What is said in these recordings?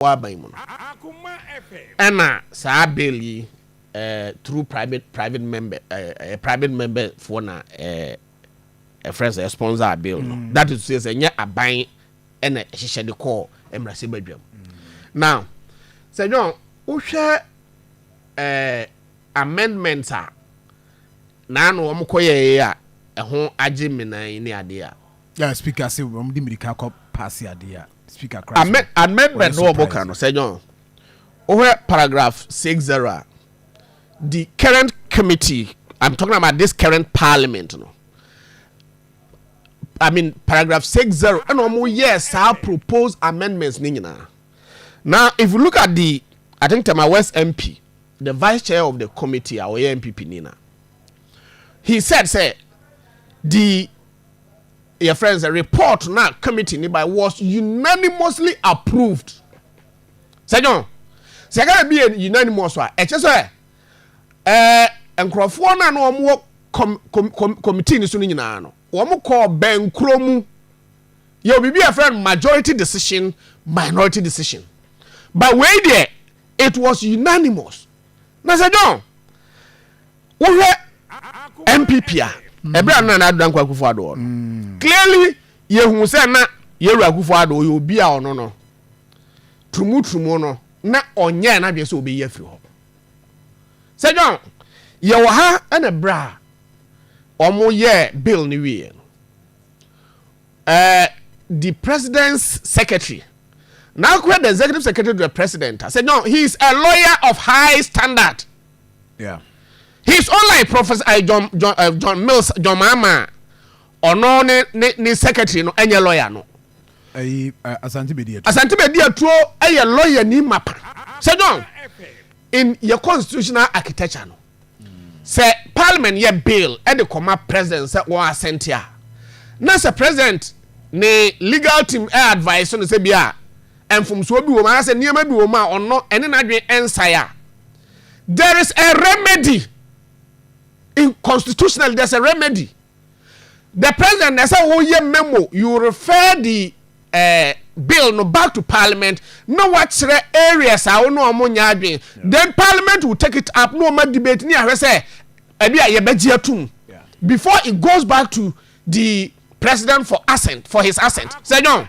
wa ban mu ana sa bill yi through private member for na a friends a sponsor bill no. That is to say nya aban ena hihye de call emrase badwam. Now say John wo hwe amendments a na no wo koye a ho age menan ni ade a yeah speaker say we di medical cop pass ade a speaker amendment no oboka no say John over paragraph 60 the current committee, I'm talking about this current parliament no. I mean paragraph 60 and yes I propose amendments ni nyina. Now if you look at the I think Tema West MP, the vice chair of the committee our MPP Nina, he said say the your friends a report now committee nearby was unanimously approved. Say no, say gonna be unanimous one. Say nkrofo na no omo committee ni so nyina no omo call ben kromu ye be a friend majority decision minority decision but wait there it was unanimous. Na say John wo MPP a ebra na na adan kwakufu ado clearly ye hu say na ye ru akufu ado ye obi a ono no trumu no na onye na be say obi ye firi ho. Say John ye wo ha na bra omo ye bill ni wi the president's secretary now quite the executive secretary to the president said no he is a lawyer of high standard. Yeah, he's unlike Professor John Mills John Mama or no ni secretary no any lawyer no Asante Bedia tro a lawyer ni mapa. Say John in your constitutional architecture no say parliament ye bill e de comma president say wa sentia na say president ne legal team advice no say bia enfum so bi wo ma say niam bi wo ma ono ene na dwen ensaya. There is a remedy in constitutional, there's a remedy. The president say oh ye memo you refer the bill no back to parliament no what areas are no amonya adwen then parliament will take it up no ma debate ni ahwe say ebia ye beji atum before it goes back to the president for his assent. Say no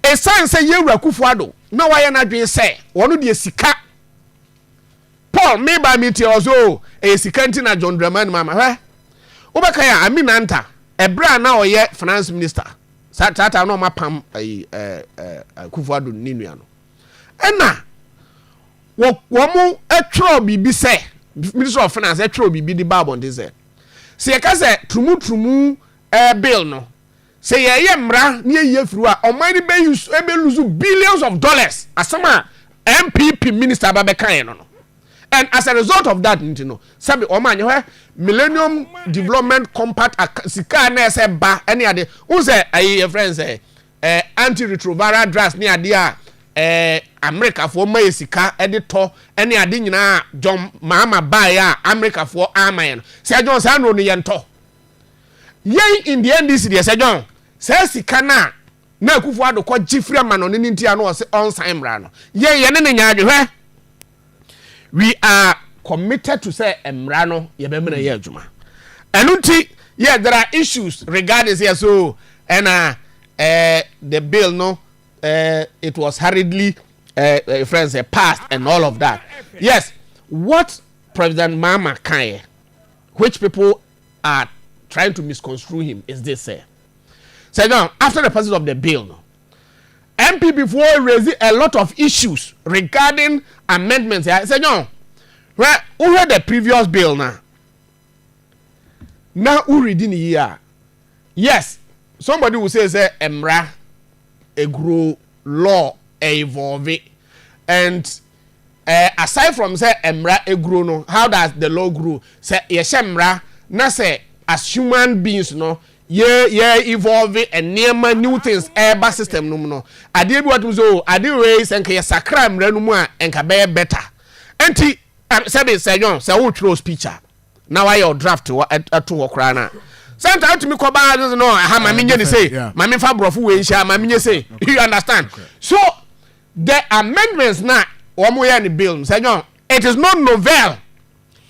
a sign say ye rakufu ado na why na adwen say wono de sika Paul me by me te also a sika ntina John Dramani mama hwe obeka ya Aminanta ebra na oye finance minister tata no mapam Kufuado ninua no ena wo mu etro bibi se minister of finance etro bibi di bible on this se ye ka se trumu bill no se ye mra ne ye firu a omani be use e be lose billions of dollars asama MPP minister ba be kan no. And as a result of that, you know, sabi omanye Millennium Development Compact sika na se ba any ade. Who say ayi friends say anti-retroviral drugs ni ade a America for ma sika editor any ade nyina John Mahama buy ya America for aman. Say John say no ni yento. Yen in the NDC dey say John say sika na Kufuado ko gifri ma no ni ntia no say on sign bra no. Yen ne nya adwe we are committed to say emrano yebemna ye adwuma enunti yeah there are issues regarding here so and the bill no it was hurriedly friends passed and all of that. Yes, what President Mama Kanye, which people are trying to misconstrue him, is this say now after the passage of the bill no MP before raising a lot of issues regarding amendments. I said no. Right, who read the previous bill now? Now who reading here? Yes, somebody will say emra a grow law evolve and aside from say emra a grow no, how does the law grow? Say yeshemra na say as human beings no. Yeah, evolving and near new things air system no. I did what was I did raise and kaya sakram renuma and kabe better. Enti say John say who throw speecher. Now I your draft to krana. Sometimes to me ko ba no ha ma menye say. Ma me fa brofu we nsia ma menye say. You understand? Okay. So the amendments na omo ya ni bill senyo it is not novel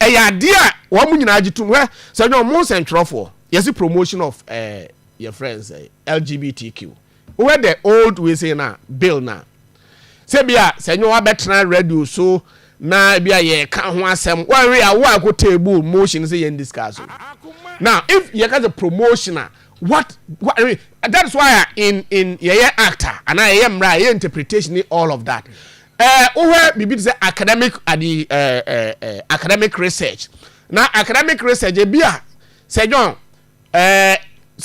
e ya dia omo nyina agitum we senyo mo centrofo yes promotion of your friends LGBTQ where the old we say na bill na se bia senyo abetena radio so na bia ye ka ho asem wan we awo ko table motion say ye discuss now if you got the promotion what that is why in your actor and I am right interpretation all of that where bibi say academic academic research now academic research e bia say John say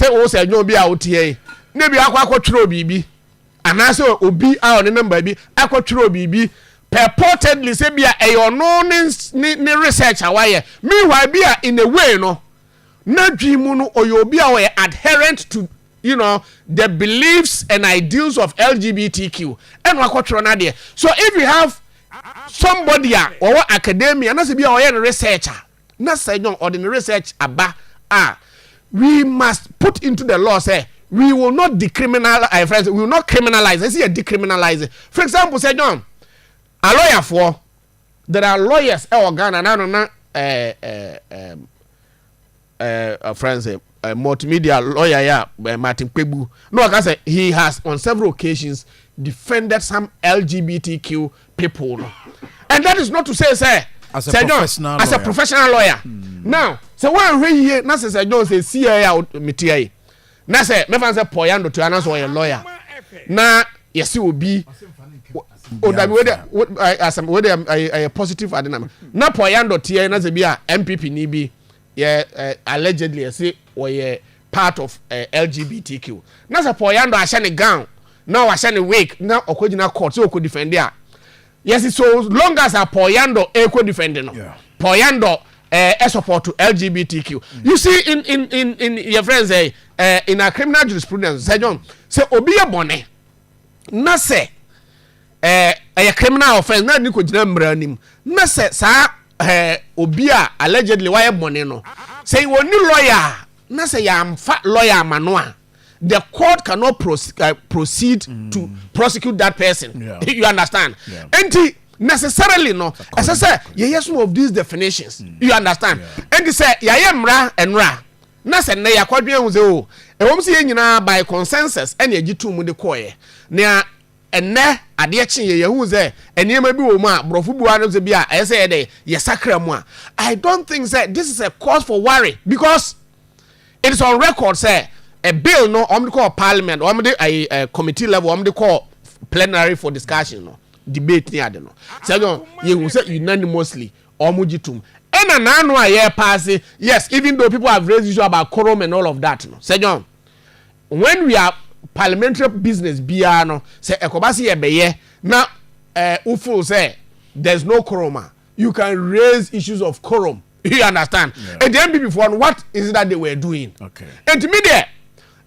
o say John bia o tie na bia akwa bibi ana say obi a on number bi akwa bibi purportedly say bia e no ni research awaye meanwhile bia in a way no na dwimu no oyobi a we adherent to the beliefs and ideals of LGBTQ and wakotro na there. So if you have somebody or academia na se bia o researcher na say no ordinary research aba we must put into the law say we will not decriminalize friends, we will not criminalize. I see a decriminalize. For example, say John a lawyer for there are lawyers Ghana na friends multimedia lawyer Martin Kwebu no I can say he has on several occasions defended some LGBTQ people no? And that is not to say as a professional lawyer now so when we here na say John say see out metia na say me fan say poyando to announce a lawyer na yes obi a positive adena na poyando tie na say bia MPP ni bi allegedly say we part of LGBTQ na say poyando a shane gown na wa shane wig na okojina court so ko defend there yes so long as a poyando eco defend no poyando support to LGBTQ you see in your friends in a criminal jurisprudence say John say obi e bone na say a criminal offense na ni ko gina mra nim na say sa obi a allegedly why bone no say woni lawyer na say am fa lawyer manoa the court cannot proceed to prosecute that person. You understand? And necessarily no as I say yes some of these definitions you understand and say mra enra na say na yakwadwen hu say o e wom say nyina by consensus and yagitu mu de koye na enne ade kye ye hu say enema bi wo mu a brofu bu anu say bi a e say dey yesakra mu a I don't think that this is a cause for worry because it is on record say a bill no om call parliament om de a committee level om de call plenary for discussion no debate ni ade no say no you say unanimously omugitum ena na anu a pass yes even though people have raised issue about quorum and all of that no say John when we are parliamentary business bia no say ekobasi ye beye na ufo say there's no quorum you can raise issues of quorum you understand and the MPP for what is it that they were doing okay and to me there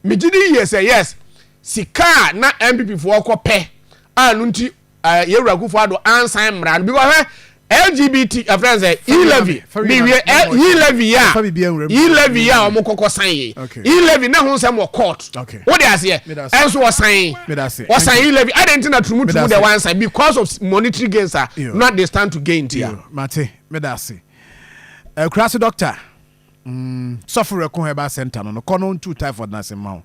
me gidi say yes sika na MPP for ko pe anu nti yewura for do ansan mra because LGBT friends e-levy e-levy ya omo kokko san ye e-levy na hu sam court what dey say enso was san e-levy I didn't na trumu the one side because of monetary gains are not they stand to gain here mate me da say class doctor suffer ko heba center no kono 2 type for na se ma